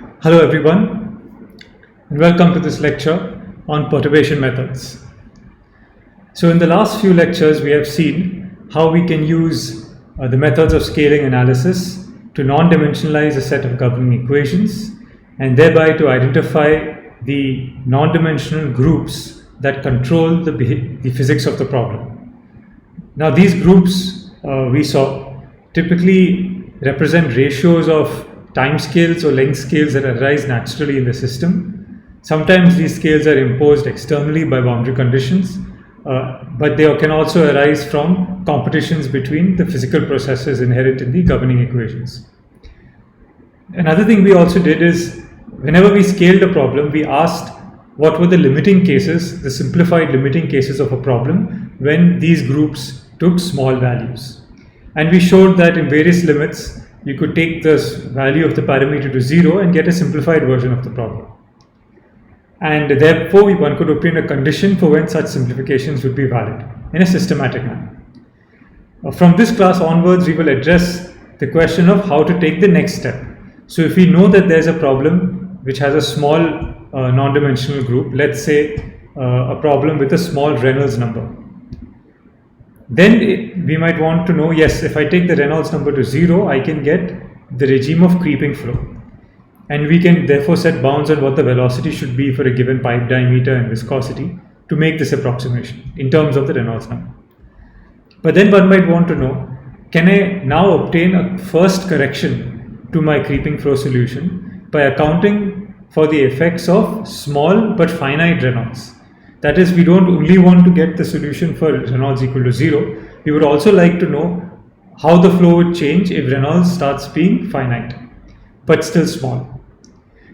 Hello everyone, and welcome to this lecture on perturbation methods. So in the last few lectures we have seen how we can use the methods of scaling analysis to non-dimensionalize a set of governing equations and thereby to identify the non-dimensional groups that control the physics of the problem. Now these groups we saw typically represent ratios of time scales or length scales that arise naturally in the system. Sometimes these scales are imposed externally by boundary conditions, but they can also arise from competitions between the physical processes inherent in the governing equations. Another thing we also did is, whenever we scaled a problem, we asked what were the limiting cases, the simplified limiting cases of a problem when these groups took small values. And we showed that in various limits, you could take this value of the parameter to 0 and get a simplified version of the problem. And therefore, one could obtain a condition for when such simplifications would be valid in a systematic manner. From this class onwards, we will address the question of how to take the next step. So if we know that there's a problem which has a small non-dimensional group, let's say a problem with a small Reynolds number, then we might want to know, yes, if I take the Reynolds number to 0, I can get the regime of creeping flow. And we can therefore set bounds on what the velocity should be for a given pipe diameter and viscosity to make this approximation in terms of the Reynolds number. But then one might want to know, can I now obtain a first correction to my creeping flow solution by accounting for the effects of small but finite Reynolds? That is, we don't only want to get the solution for Reynolds equal to 0, we would also like to know how the flow would change if Reynolds starts being finite, but still small.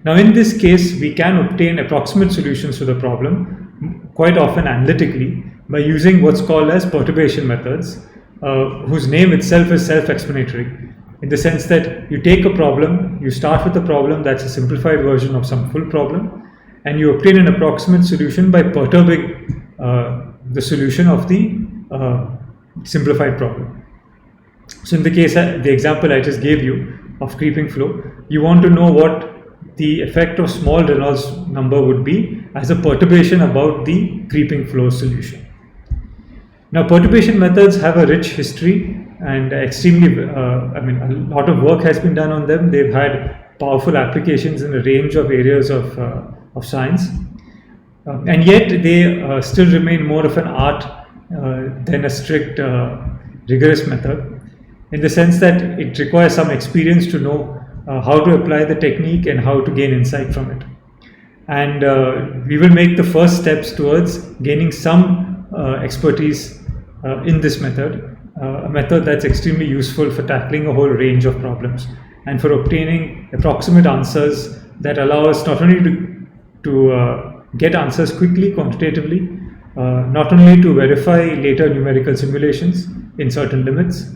Now in this case, we can obtain approximate solutions to the problem quite often analytically by using what's called as perturbation methods, whose name itself is self-explanatory, in the sense that you take a problem, you start with a problem that's a simplified version of some full problem, and you obtain an approximate solution by perturbing the solution of the simplified problem. So in the case, the example I just gave you of creeping flow, you want to know what the effect of small Reynolds number would be as a perturbation about the creeping flow solution. Now perturbation methods have a rich history and extremely, a lot of work has been done on them. They've had powerful applications in a range of areas of science, and yet they still remain more of an art than a strict rigorous method, in the sense that it requires some experience to know how to apply the technique and how to gain insight from it. And we will make the first steps towards gaining some expertise in this method, a method that's extremely useful for tackling a whole range of problems and for obtaining approximate answers that allow us not only to get answers quickly, quantitatively, not only to verify later numerical simulations in certain limits,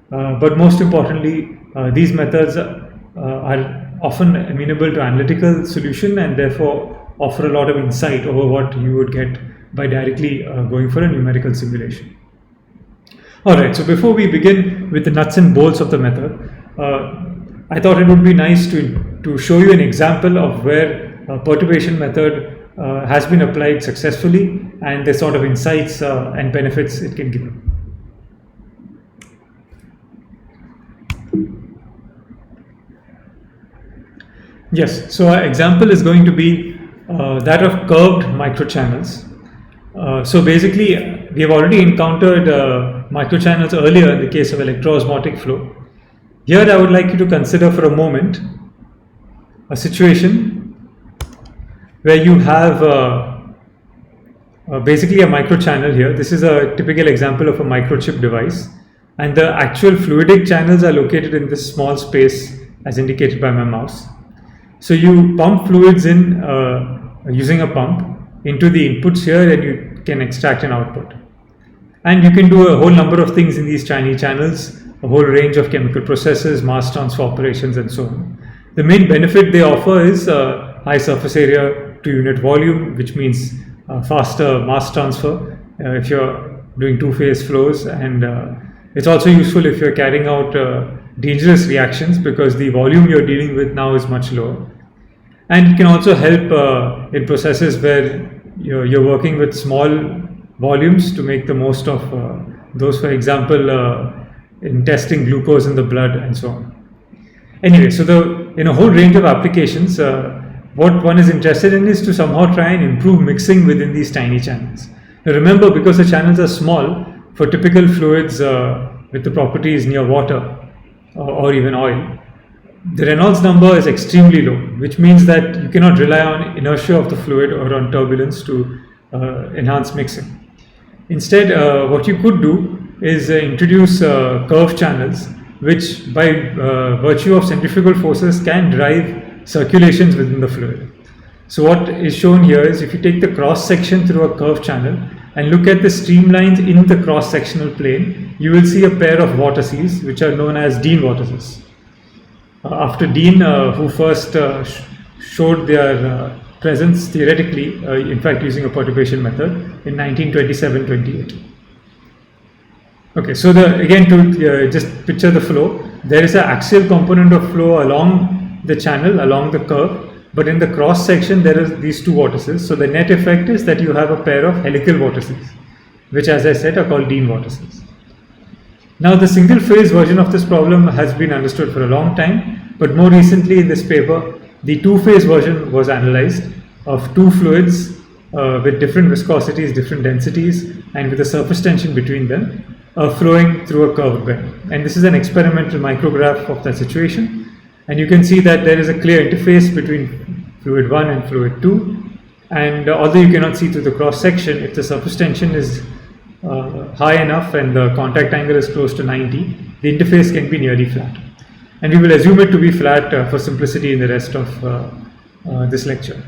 but most importantly, these methods are often amenable to analytical solution and therefore offer a lot of insight over what you would get by directly going for a numerical simulation. Alright, so before we begin with the nuts and bolts of the method, I thought it would be nice to show you an example of where perturbation method has been applied successfully and the sort of insights and benefits it can give. Yes, so our example is going to be that of curved microchannels. So basically, we have already encountered microchannels earlier in the case of electroosmotic flow. Here I would like you to consider for a moment a situation where you have basically a microchannel here. This is a typical example of a microchip device, and the actual fluidic channels are located in this small space as indicated by my mouse. So you pump fluids in using a pump into the inputs here, and you can extract an output. And you can do a whole number of things in these tiny channels, a whole range of chemical processes, mass transfer operations, and so on. The main benefit they offer is high surface area to unit volume, which means faster mass transfer if you're doing two-phase flows, and it's also useful if you're carrying out dangerous reactions, because the volume you're dealing with now is much lower. And it can also help in processes where you're working with small volumes to make the most of those, for example, in testing glucose in the blood and so on. Anyway, so in a whole range of applications, what one is interested in is to somehow try and improve mixing within these tiny channels. Now remember, because the channels are small, for typical fluids with the properties near water or even oil, the Reynolds number is extremely low, which means that you cannot rely on inertia of the fluid or on turbulence to enhance mixing. Instead, what you could do is introduce curved channels, which by virtue of centrifugal forces can drive circulations within the fluid. So what is shown here is, if you take the cross section through a curved channel and look at the streamlines in the cross sectional plane, you will see a pair of vortices which are known as Dean vortices. After Dean, who first showed their presence theoretically, in fact using a perturbation method, in 1927-28. Okay, so again to just picture the flow, there is an axial component of flow along the channel, along the curve, but in the cross section there is these two vortices. So the net effect is that you have a pair of helical vortices, which, as I said, are called Dean vortices. Now, the single phase version of this problem has been understood for a long time, but more recently in this paper, the two-phase version was analyzed of two fluids with different viscosities, different densities, and with a surface tension between them, flowing through a curved bed. And this is an experimental micrograph of that situation. And you can see that there is a clear interface between fluid 1 and fluid 2. And although you cannot see through the cross section, if the surface tension is high enough and the contact angle is close to 90, the interface can be nearly flat. And we will assume it to be flat for simplicity in the rest of this lecture.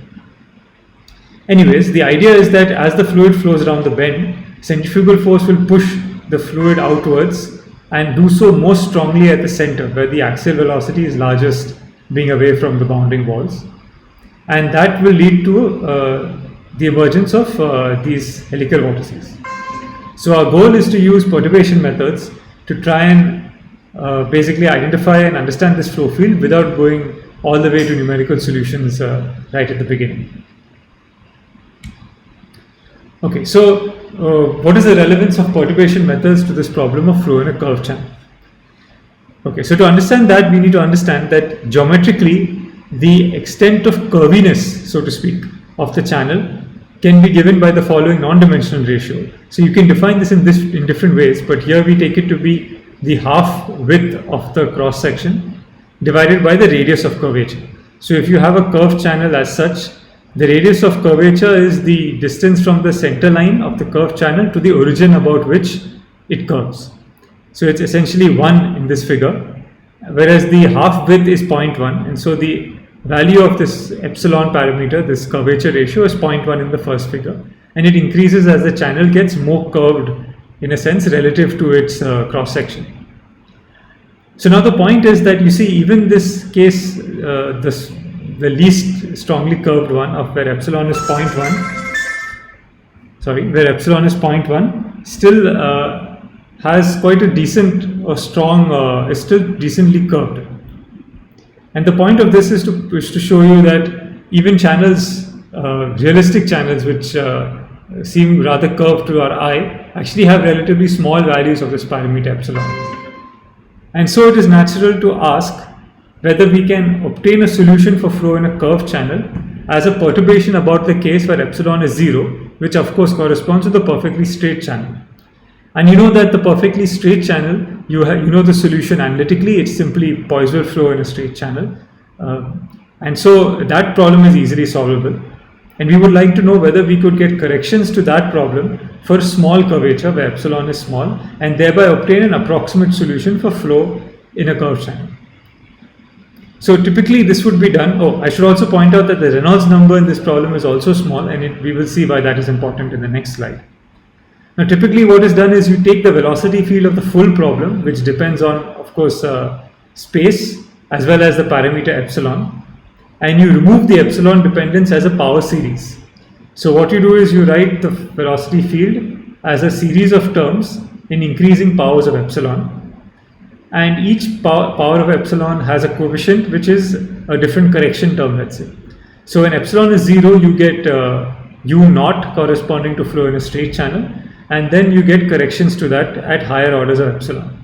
Anyways, the idea is that as the fluid flows around the bend, centrifugal force will push the fluid outwards and do so most strongly at the center, where the axial velocity is largest, being away from the bounding walls. And that will lead to the emergence of these helical vortices. So our goal is to use perturbation methods to try and basically identify and understand this flow field without going all the way to numerical solutions right at the beginning. Okay, so what is the relevance of perturbation methods to this problem of flow in a curved channel? Okay, so to understand that, we need to understand that geometrically the extent of curviness, so to speak, of the channel can be given by the following non-dimensional ratio. So you can define this in different ways, but here we take it to be the half width of the cross section divided by the radius of curvature. So if you have a curved channel as such, the radius of curvature is the distance from the center line of the curved channel to the origin about which it curves. So it's essentially 1 in this figure, whereas the half width is 0.1, and so the value of this epsilon parameter, this curvature ratio, is 0.1 in the first figure, and it increases as the channel gets more curved in a sense relative to its cross section. So now the point is that you see, even this case, the least strongly curved one of where epsilon is 0.1, where epsilon is 0.1, still has quite a decent or strong, is still decently curved. And the point of this is to show you that even channels, realistic channels which seem rather curved to our eye, actually have relatively small values of this parameter epsilon. And so it is natural to ask whether we can obtain a solution for flow in a curved channel as a perturbation about the case where epsilon is 0, which of course corresponds to the perfectly straight channel. And you know that the perfectly straight channel, you know the solution analytically, it's simply Poiseuille flow in a straight channel. And so that problem is easily solvable. And we would like to know whether we could get corrections to that problem for small curvature where epsilon is small, and thereby obtain an approximate solution for flow in a curved channel. So typically this would be done. I should also point out that the Reynolds number in this problem is also small, and we will see why that is important in the next slide. Now typically what is done is you take the velocity field of the full problem, which depends on, of course, space as well as the parameter epsilon, and you remove the epsilon dependence as a power series. So what you do is you write the velocity field as a series of terms in increasing powers of epsilon, and each power of epsilon has a coefficient which is a different correction term, let's say. So when epsilon is 0, you get u naught corresponding to flow in a straight channel, and then you get corrections to that at higher orders of epsilon.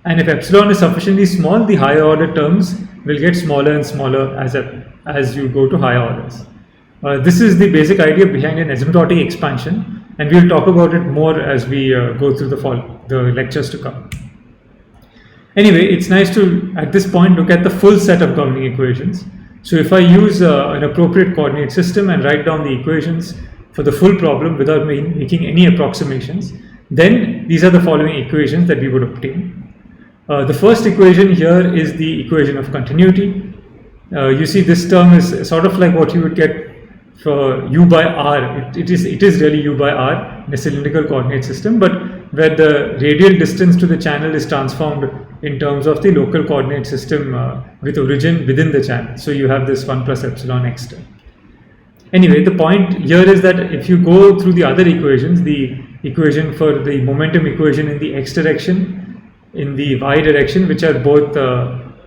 And if epsilon is sufficiently small, the higher order terms will get smaller and smaller as you go to higher orders. This is the basic idea behind an asymptotic expansion, and we'll talk about it more as we go through the lectures to come. Anyway, it's nice to, at this point, look at the full set of governing equations. So if I use an appropriate coordinate system and write down the equations for the full problem without making any approximations, then these are the following equations that we would obtain. The first equation here is the equation of continuity. You see, this term is sort of like what you would get for u by r. It is really u by r in a cylindrical coordinate system, but where the radial distance to the channel is transformed in terms of the local coordinate system with origin within the channel. So you have this 1 plus epsilon x term. Anyway, the point here is that if you go through the other equations, the equation for the momentum equation in the x direction, in the y direction, which are both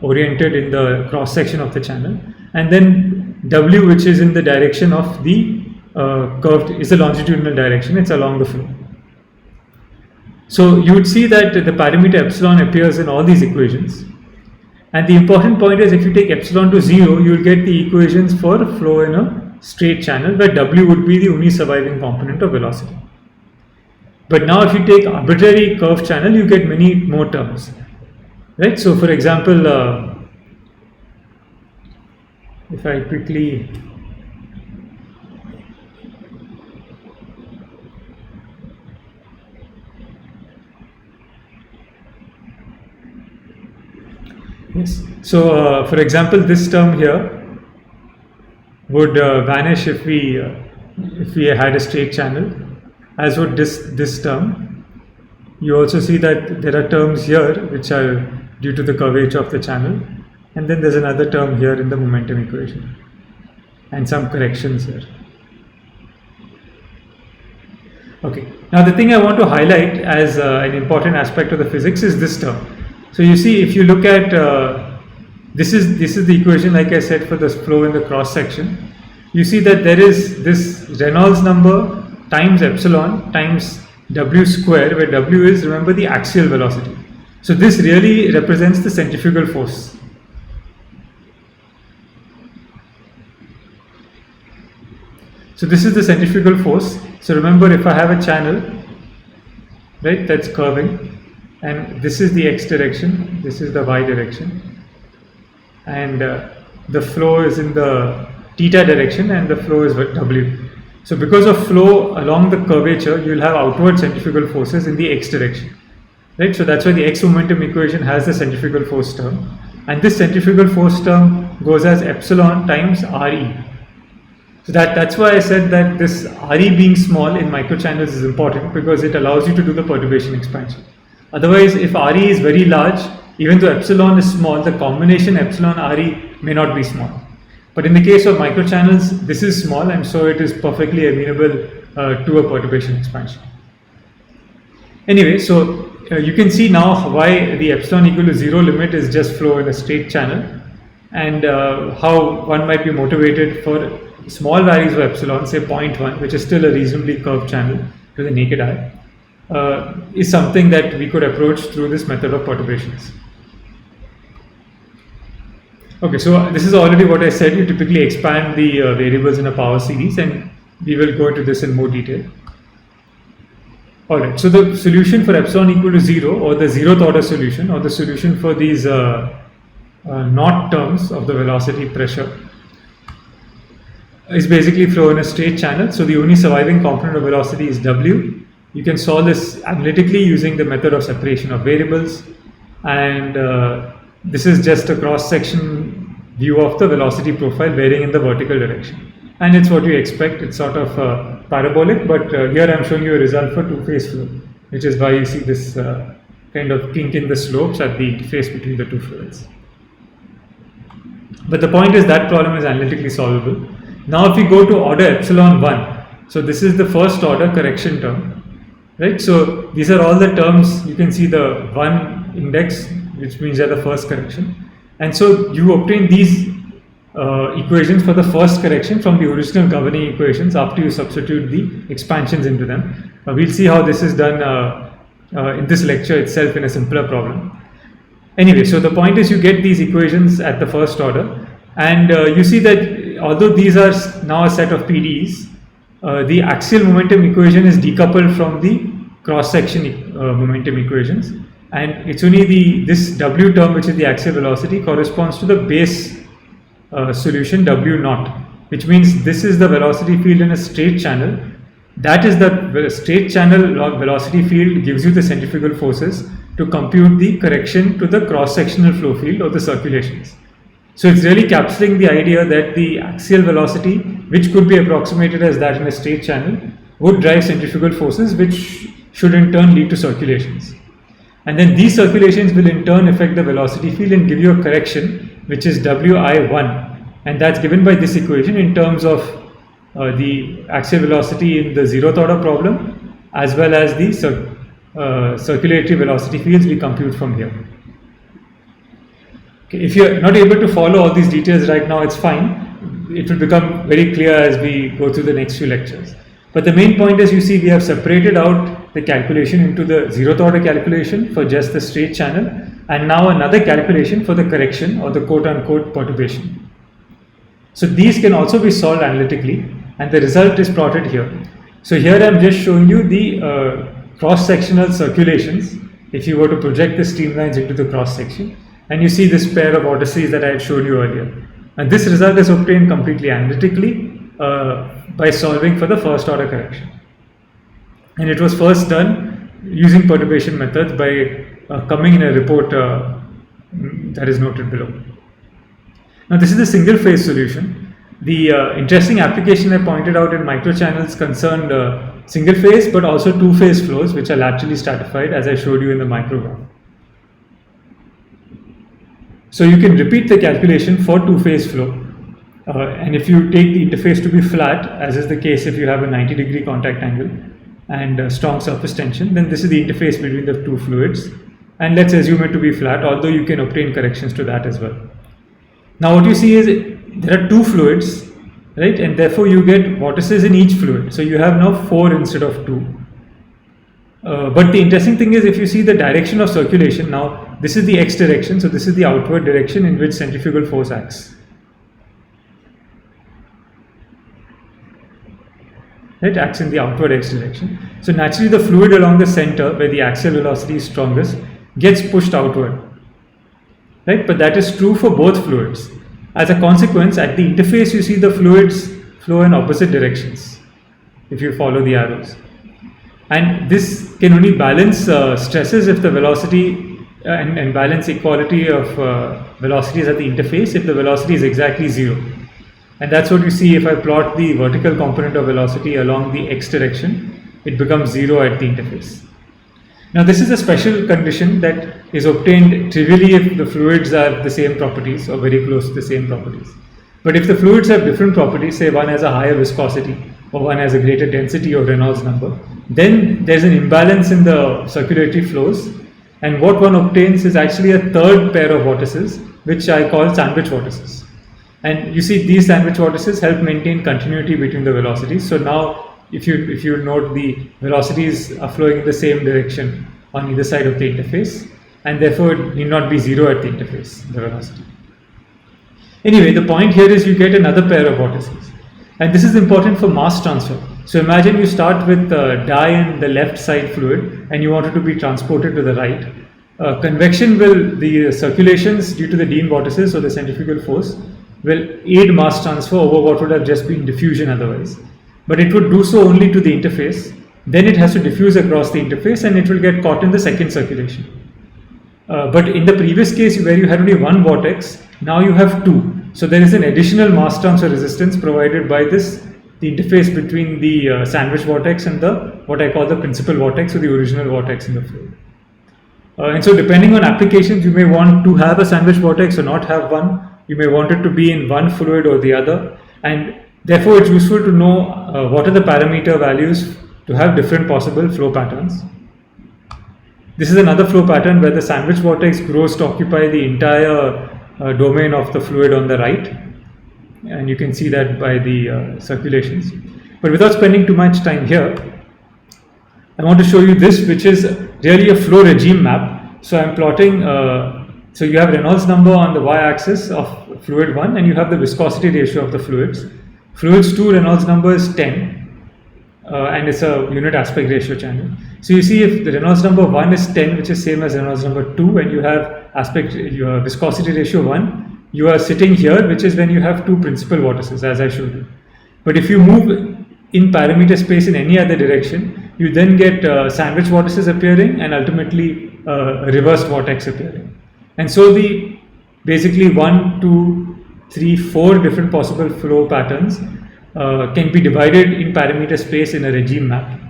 oriented in the cross section of the channel, and then w, which is in the direction of the curved, is a longitudinal direction, it's along the flow. So you would see that the parameter epsilon appears in all these equations, and the important point is if you take epsilon to 0, you will get the equations for flow in a straight channel, where w would be the only surviving component of velocity. But now if you take arbitrary curved channel, you get many more terms, right? So for example, if I quickly yes, so for example, this term here would vanish if we had a straight channel, as would this term. You also see that there are terms here which are due to the curvature of the channel, and then there's another term here in the momentum equation, and some corrections here. Okay, now the thing I want to highlight as an important aspect of the physics is this term. So you see, if you look at this is the equation, like I said, for the flow in the cross section. You see that there is this Reynolds number times epsilon times w square, where w is, remember, the axial velocity. So this really represents the centrifugal force. So this is the centrifugal force. So remember, if I have a channel, right, that's curving, and this is the x direction, this is the y direction, and the flow is in the theta direction, and the flow is w. So because of flow along the curvature, you will have outward centrifugal forces in the x direction, right? So that's why the x momentum equation has the centrifugal force term, and this centrifugal force term goes as epsilon times Re. So that's why I said that this Re being small in microchannels is important, because it allows you to do the perturbation expansion. Otherwise, if Re is very large, even though epsilon is small, the combination epsilon Re may not be small. But in the case of microchannels, this is small, and so it is perfectly amenable to a perturbation expansion. Anyway, so you can see now why the epsilon equal to 0 limit is just flow in a straight channel, and how one might be motivated for small values of epsilon, say 0.1, which is still a reasonably curved channel to the naked eye, is something that we could approach through this method of perturbations. Okay, so this is already what I said. You typically expand the variables in a power series, and we will go into this in more detail. Alright, so the solution for epsilon equal to 0, or the 0th order solution, or the solution for these knot terms of the velocity pressure, is basically flow in a straight channel. So the only surviving component of velocity is w. You can solve this analytically using the method of separation of variables, and this is just a cross-section view of the velocity profile varying in the vertical direction, and it's what you expect. It's sort of parabolic, but here I'm showing you a result for two-phase flow, which is why you see this kind of kink in the slopes at the interface between the two fluids. But the point is that problem is analytically solvable. Now if we go to order epsilon 1, so this is the first order correction term, right? So these are all the terms. You can see the 1 index, which means they're the first correction, and so you obtain these equations for the first correction from the original governing equations after you substitute the expansions into them. We'll see how this is done in this lecture itself in a simpler problem. Anyway, so the point is you get these equations at the first order, and you see that although these are now a set of PDEs, the axial momentum equation is decoupled from the cross-section momentum equations, and it's only this W term, which is the axial velocity, corresponds to the base solution W naught, which means this is the velocity field in a straight channel. That is the straight channel velocity field gives you the centrifugal forces to compute the correction to the cross-sectional flow field or the circulations. So it's really capturing the idea that the axial velocity, which could be approximated as that in a straight channel, would drive centrifugal forces, which should in turn lead to circulations. And then these circulations will in turn affect the velocity field and give you a correction, which is Wi1, and that's given by this equation in terms of the axial velocity in the 0th order problem, as well as the circulatory velocity fields we compute from here. Okay, if you're not able to follow all these details right now, it's fine. It will become very clear as we go through the next few lectures. But the main point is, you see, we have separated out the calculation into the 0th order calculation for just the straight channel, and now another calculation for the correction or the quote-unquote perturbation. So these can also be solved analytically, and the result is plotted here. So here I'm just showing you the cross-sectional circulations if you were to project the streamlines into the cross-section, and you see this pair of vortices that I had shown you earlier. And this result is obtained completely analytically by solving for the first order correction. And it was first done using perturbation methods by coming in a report that is noted below. Now this is the single phase solution. The interesting application I pointed out in microchannels concerned single phase but also two phase flows, which are laterally stratified, as I showed you in the micrograph. So you can repeat the calculation for two phase flow. And if you take the interface to be flat, as is the case if you have a 90-degree contact angle and strong surface tension, then this is the interface between the two fluids, and let's assume it to be flat, although you can obtain corrections to that as well. Now what you see is there are two fluids, right, and therefore you get vortices in each fluid, so you have now 4 instead of 2. But the interesting thing is, if you see the direction of circulation, now this is the x direction, so this is the outward direction in which centrifugal force acts. It acts in the outward x direction. So naturally the fluid along the center, where the axial velocity is strongest, gets pushed outward, right? But that is true for both fluids. As a consequence, at the interface you see the fluids flow in opposite directions if you follow the arrows. And this can only balance stresses if the velocity and balance equality of velocities at the interface if the velocity is exactly 0. And that's what you see if I plot the vertical component of velocity along the x direction, it becomes 0 at the interface. Now this is a special condition that is obtained trivially if the fluids have the same properties or very close to the same properties. But if the fluids have different properties, say one has a higher viscosity or one has a greater density or Reynolds number, then there's an imbalance in the circulatory flows, and what one obtains is actually a third pair of vortices, which I call sandwich vortices. And you see these sandwich vortices help maintain continuity between the velocities. So now if you note, the velocities are flowing in the same direction on either side of the interface, and therefore it need not be 0 at the interface, the velocity. Anyway, the point here is you get another pair of vortices, and this is important for mass transfer. So imagine you start with dye in the left side fluid and you want it to be transported to the right. Convection will, the circulations due to the Dean vortices or the centrifugal force, will aid mass transfer over what would have just been diffusion otherwise. But it would do so only to the interface. Then it has to diffuse across the interface and it will get caught in the second circulation. But in the previous case where you had only one vortex, now you have 2. So there is an additional mass transfer resistance provided by the interface between the sandwich vortex and the what I call the principal vortex or the original vortex in the fluid. And so depending on applications, you may want to have a sandwich vortex or not have one. You may want it to be in one fluid or the other, and therefore it's useful to know what are the parameter values to have different possible flow patterns. This is another flow pattern where the sandwich vortex grows to occupy the entire domain of the fluid on the right, and you can see that by the circulations. But without spending too much time here, I want to show you this, which is really a flow regime map. So I'm plotting, so you have Reynolds number on the y-axis of fluid 1, and you have the viscosity ratio of the fluids. Fluids 2 Reynolds number is 10, and it's a unit aspect ratio channel. So you see, if the Reynolds number 1 is 10, which is same as Reynolds number 2, and you have your viscosity ratio 1, you are sitting here, which is when you have two principal vortices, as I showed you. But if you move in parameter space in any other direction, you then get sandwich vortices appearing and ultimately a reversed vortex appearing. And so the basically 1, 2, 3, 4 different possible flow patterns can be divided in parameter space in a regime map.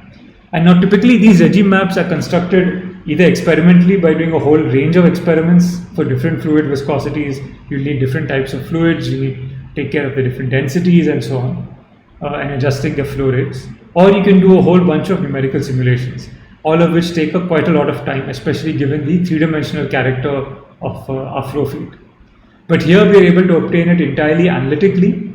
And now typically these regime maps are constructed either experimentally by doing a whole range of experiments for different fluid viscosities. You need different types of fluids, you need to take care of the different densities and so on, and adjusting the flow rates. Or you can do a whole bunch of numerical simulations, all of which take up quite a lot of time, especially given the three-dimensional character of our flow field. But here we are able to obtain it entirely analytically.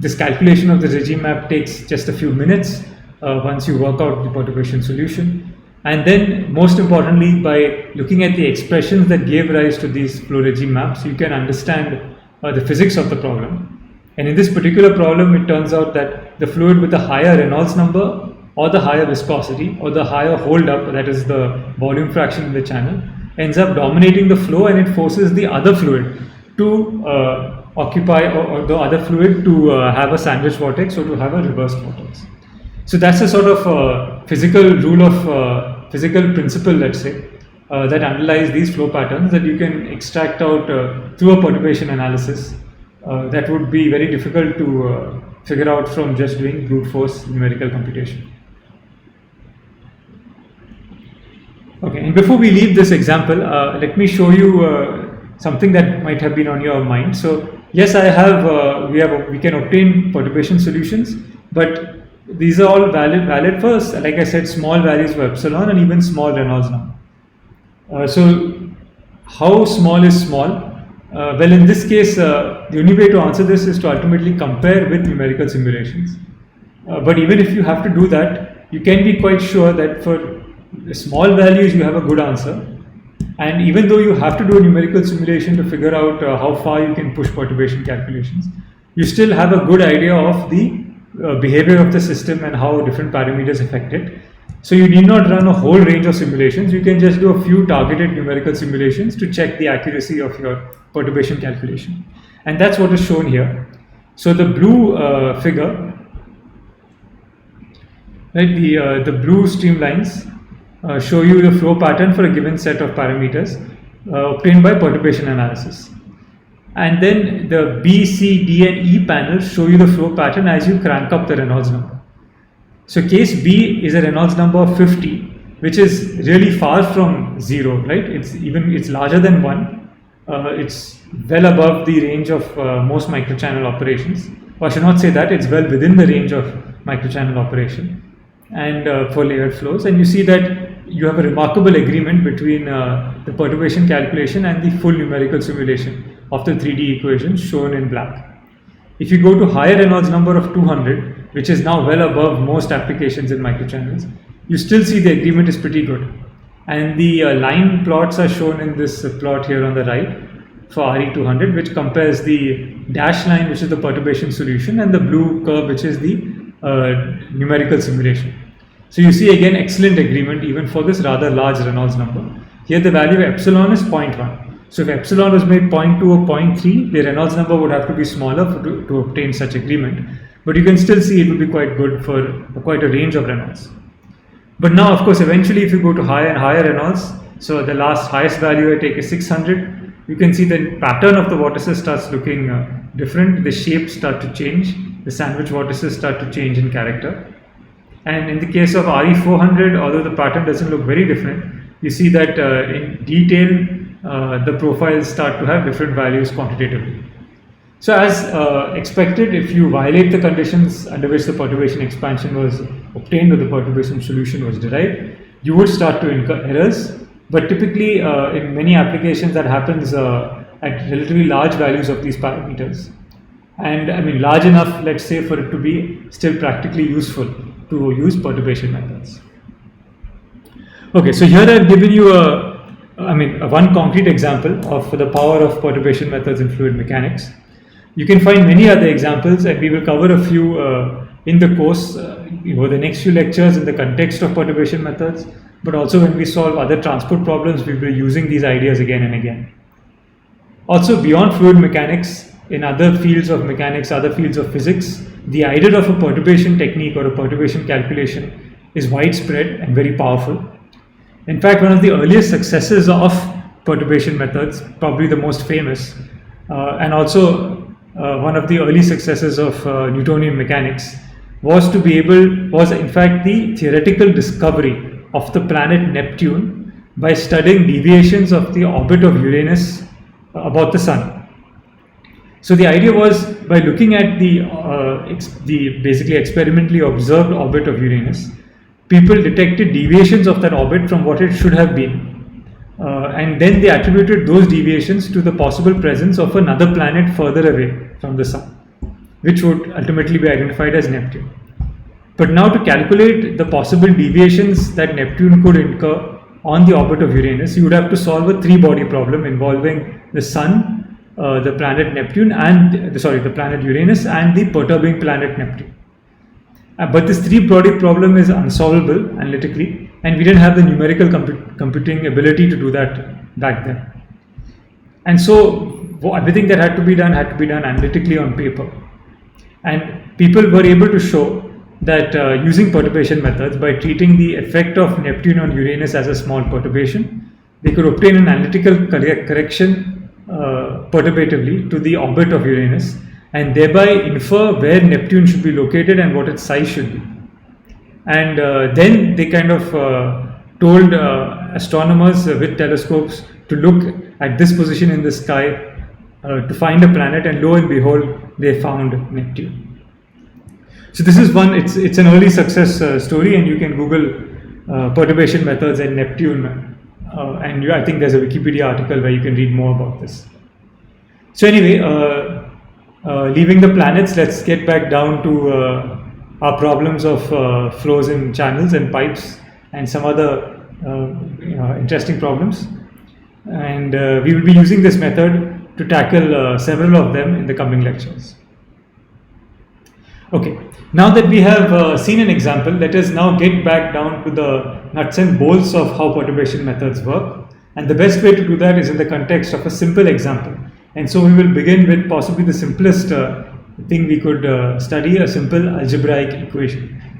This calculation of the regime map takes just a few minutes once you work out the perturbation solution. And then, most importantly, by looking at the expressions that gave rise to these flow regime maps, you can understand the physics of the problem. And in this particular problem, it turns out that the fluid with the higher Reynolds number, or the higher viscosity, or the higher hold-up, that is the volume fraction in the channel, ends up dominating the flow, and it forces the other fluid to occupy, or the other fluid to have a sandwich vortex or to have a reversed vortex. So that's a sort of physical rule of physical principle, let's say, that underlies these flow patterns that you can extract out through a perturbation analysis. That would be very difficult to figure out from just doing brute force numerical computation. Okay, and before we leave this example, let me show you something that might have been on your mind. So yes, I have we can obtain perturbation solutions, but these are all valid for, like I said, small values for epsilon and even small Reynolds number. So how small is small? Well, in this case, the only way to answer this is to ultimately compare with numerical simulations. But even if you have to do that, you can be quite sure that for small values you have a good answer. And even though you have to do a numerical simulation to figure out how far you can push perturbation calculations, you still have a good idea of the behavior of the system and how different parameters affect it. So you need not run a whole range of simulations. You can just do a few targeted numerical simulations to check the accuracy of your perturbation calculation. And that's what is shown here. So the blue figure, right, the blue streamlines show you the flow pattern for a given set of parameters obtained by perturbation analysis. And then the B, C, D and E panels show you the flow pattern as you crank up the Reynolds number. So case B is a Reynolds number of 50, which is really far from 0, right? It's larger than 1. It's well above the range of most microchannel operations. Or I should not say that, it's well within the range of microchannel operation and for layered flows. And you see that you have a remarkable agreement between the perturbation calculation and the full numerical simulation of the 3D equations shown in black. If you go to higher Reynolds number of 200, which is now well above most applications in microchannels, you still see the agreement is pretty good. And the line plots are shown in this plot here on the right for RE200, which compares the dashed line, which is the perturbation solution, and the blue curve, which is the numerical simulation. So you see again excellent agreement even for this rather large Reynolds number. Here the value of epsilon is 0.1. So if epsilon was made 0.2 or 0.3, the Reynolds number would have to be smaller to obtain such agreement. But you can still see it would be quite good for quite a range of Reynolds. But now, of course, eventually if you go to higher and higher Reynolds, so the highest value I take is 600, you can see the pattern of the vortices starts looking different. The shapes start to change. The sandwich vortices start to change in character. And in the case of RE400, although the pattern doesn't look very different, you see that in detail, the profiles start to have different values quantitatively. So as expected, if you violate the conditions under which the perturbation expansion was obtained or the perturbation solution was derived, you would start to incur errors. But typically in many applications that happens at relatively large values of these parameters. and I mean large enough, let's say, for it to be still practically useful to use perturbation methods. Okay, so here I've given you one concrete example of the power of perturbation methods in fluid mechanics. You can find many other examples, and we will cover a few in the course over the next few lectures in the context of perturbation methods, but also when we solve other transport problems, we will be using these ideas again and again. Also, beyond fluid mechanics, in other fields of mechanics, other fields of physics, the idea of a perturbation technique or a perturbation calculation is widespread and very powerful. In fact, one of the earliest successes of perturbation methods, probably the most famous, and also one of the early successes of Newtonian mechanics, was in fact the theoretical discovery of the planet Neptune by studying deviations of the orbit of Uranus about the Sun. So the idea was, by looking at the basically experimentally observed orbit of Uranus, people detected deviations of that orbit from what it should have been. And then they attributed those deviations to the possible presence of another planet further away from the Sun, which would ultimately be identified as Neptune. But now, to calculate the possible deviations that Neptune could incur on the orbit of Uranus, you would have to solve a three-body problem involving the Sun, the planet Neptune, and the planet Uranus, and the perturbing planet Neptune. But this three-body problem is unsolvable analytically, and we didn't have the numerical computing ability to do that back then. And so everything that had to be done analytically on paper. And people were able to show that using perturbation methods, by treating the effect of Neptune on Uranus as a small perturbation, they could obtain an analytical correction perturbatively to the orbit of Uranus, and thereby infer where Neptune should be located and what its size should be. And then they kind of told astronomers with telescopes to look at this position in the sky to find a planet, and lo and behold, they found Neptune. So this is one, it's an early success story, and you can Google perturbation methods and Neptune, and I think there's a Wikipedia article where you can read more about this. So anyway, leaving the planets, let's get back down to our problems of flows in channels and pipes and some other interesting problems. And we will be using this method to tackle several of them in the coming lectures. Okay, now that we have seen an example, let us now get back down to the nuts and bolts of how perturbation methods work. And the best way to do that is in the context of a simple example. And so we will begin with possibly the simplest thing we could study, a simple algebraic equation.